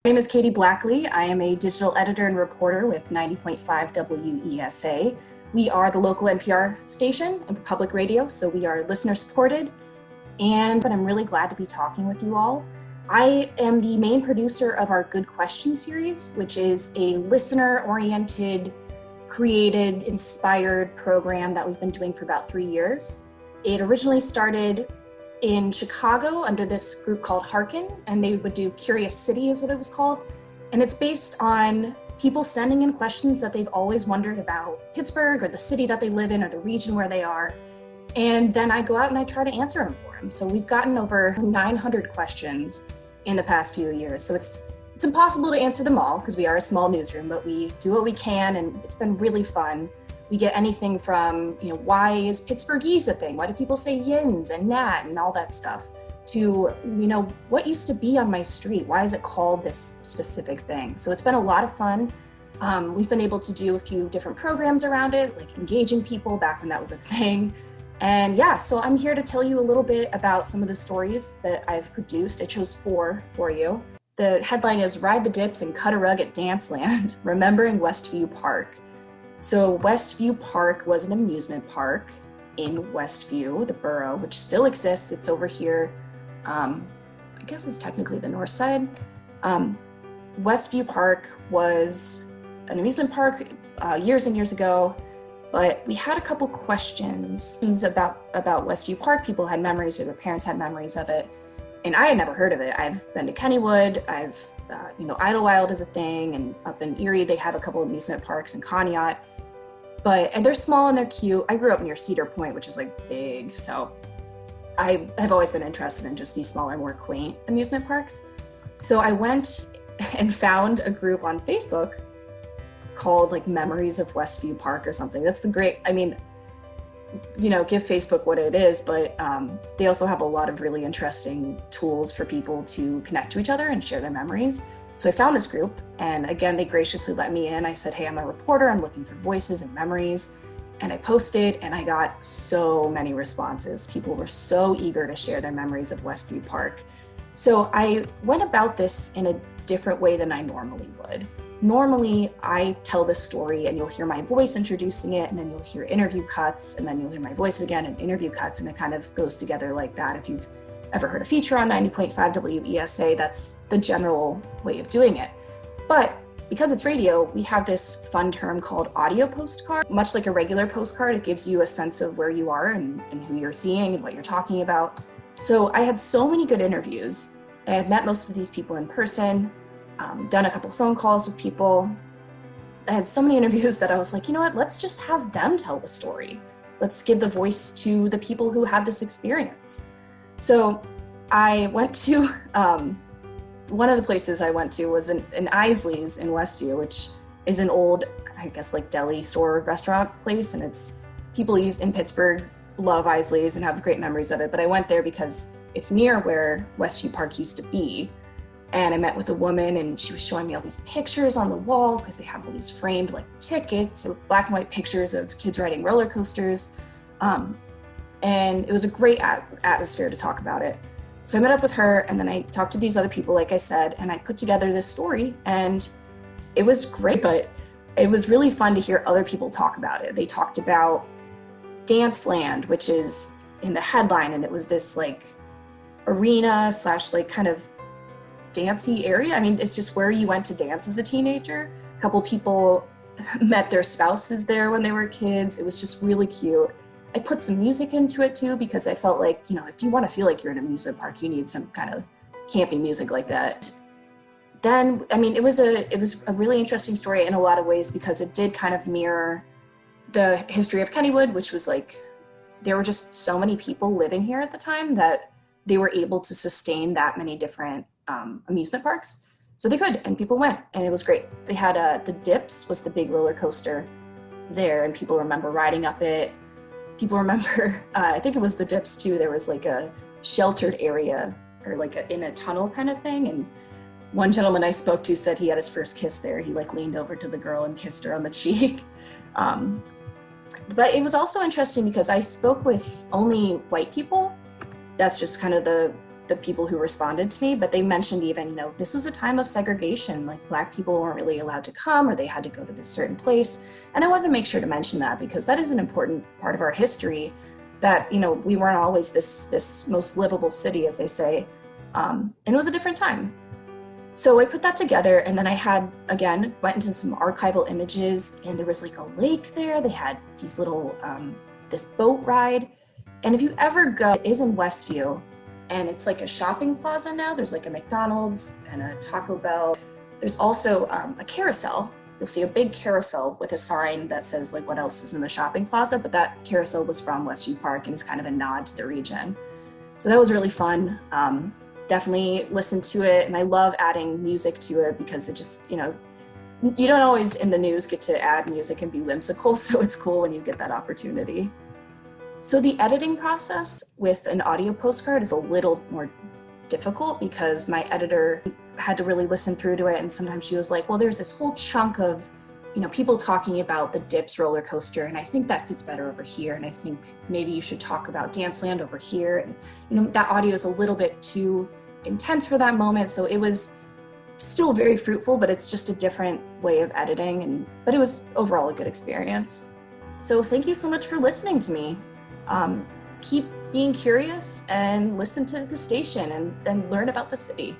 My name is Katie Blackley. I am a digital editor and reporter with 90.5 WESA. We are the local NPR station and public radio, so we are listener supported. But I'm really glad to be talking with you all. I am the main producer of our Good Question series, which is a listener-oriented, created, inspired program that we've been doing for about 3 years. It originally started in Chicago under this group called Harkin, and they would do Curious City is what it was called. And it's based on people sending in questions that they've always wondered about Pittsburgh or the city that they live in or the region where they are. And then I go out and I try to answer them for them. So we've gotten over 900 questions in the past few years. So it's impossible to answer them all because we are a small newsroom, but we do what we can, and it's been really fun. We get anything from, why is Pittsburghese a thing? Why do people say yins and nat and all that stuff? To, what used to be on my street? Why is it called this specific thing? So it's been a lot of fun. We've been able to do a few different programs around it, like engaging people back when that was a thing. And yeah, so I'm here to tell you a little bit about some of the stories that I've produced. I chose 4 for you. The headline is Ride the Dips and Cut a Rug at Danceland, Remembering Westview Park. So Westview Park was an amusement park in Westview, the borough, which still exists. It's over here. I guess it's technically the north side. Westview Park was an amusement park years and years ago, but we had a couple questions about Westview Park. People had memories, or their parents had memories of it, and I had never heard of it. I've been to Kennywood. Idlewild is a thing, and up in Erie they have a couple of amusement parks in Conneaut, and they're small and they're cute. I grew up near Cedar Point, which is like big, so I have always been interested in just these smaller, more quaint amusement parks. So I went and found a group on Facebook called like Memories of Westview Park or something. That's give Facebook what it is, but they also have a lot of really interesting tools for people to connect to each other and share their memories. So I found this group, and again, they graciously let me in. I said, hey, I'm a reporter. I'm looking for voices and memories. And I posted, and I got so many responses. People were so eager to share their memories of Westview Park. So I went about this in a different way than I normally would. Normally, I tell this story and you'll hear my voice introducing it, and then you'll hear interview cuts, and then you'll hear my voice again and interview cuts, and it kind of goes together like that. If you've ever heard a feature on 90.5 WESA, that's the general way of doing it. But because it's radio, we have this fun term called audio postcard. Much like a regular postcard, it gives you a sense of where you are and who you're seeing and what you're talking about. So I had so many good interviews. I had met most of these people in person, done a couple phone calls with people. I had so many interviews that I was like, let's just have them tell the story. Let's give the voice to the people who had this experience. So I went to, one of the places I went to was an Isley's in Westview, which is an old, I guess, like deli store restaurant place. And people in Pittsburgh love Isley's and have great memories of it. But I went there because it's near where Westview Park used to be. And I met with a woman, and she was showing me all these pictures on the wall because they have all these framed like tickets, black and white pictures of kids riding roller coasters. And it was a great atmosphere to talk about it. So I met up with her, and then I talked to these other people, like I said, and I put together this story, and it was great, but it was really fun to hear other people talk about it. They talked about Danceland, which is in the headline, and it was this like arena / like kind of dancey area. I mean, it's just where you went to dance as a teenager. A couple people met their spouses there when they were kids. It was just really cute. I put some music into it too, because I felt like, if you want to feel like you're in an amusement park, you need some kind of campy music like that. Then, it was a really interesting story in a lot of ways, because it did kind of mirror the history of Kennywood, which was like, there were just so many people living here at the time that they were able to sustain that many different amusement parks. So they could, and people went, and it was great. They had the Dips was the big roller coaster there, and people remember riding up it. People remember, I think it was the Dips too, there was like a sheltered area, or like in a tunnel kind of thing, and one gentleman I spoke to said he had his first kiss there. He like leaned over to the girl and kissed her on the cheek. But it was also interesting because I spoke with only white people. That's just kind of the the people who responded to me, but they mentioned even, this was a time of segregation, like Black people weren't really allowed to come or they had to go to this certain place. And I wanted to make sure to mention that because that is an important part of our history, that, we weren't always this most livable city, as they say. And it was a different time. So I put that together, and then I went into some archival images, and there was like a lake there. They had these little, this boat ride. And if you ever go, it is in Westview, and it's like a shopping plaza now. There's like a McDonald's and a Taco Bell. There's also a carousel. You'll see a big carousel with a sign that says like what else is in the shopping plaza, but that carousel was from Westview Park and is kind of a nod to the region. So that was really fun. Definitely listen to it, and I love adding music to it because it just, you don't always in the news get to add music and be whimsical, so it's cool when you get that opportunity. So the editing process with an audio postcard is a little more difficult because my editor had to really listen through to it, and sometimes she was like, well, there's this whole chunk of people talking about the Dips roller coaster, and I think that fits better over here, and I think maybe you should talk about Danceland over here. And that audio is a little bit too intense for that moment, so it was still very fruitful, but it's just a different way of editing, but it was overall a good experience. So thank you so much for listening to me. Keep being curious and listen to the station and learn about the city.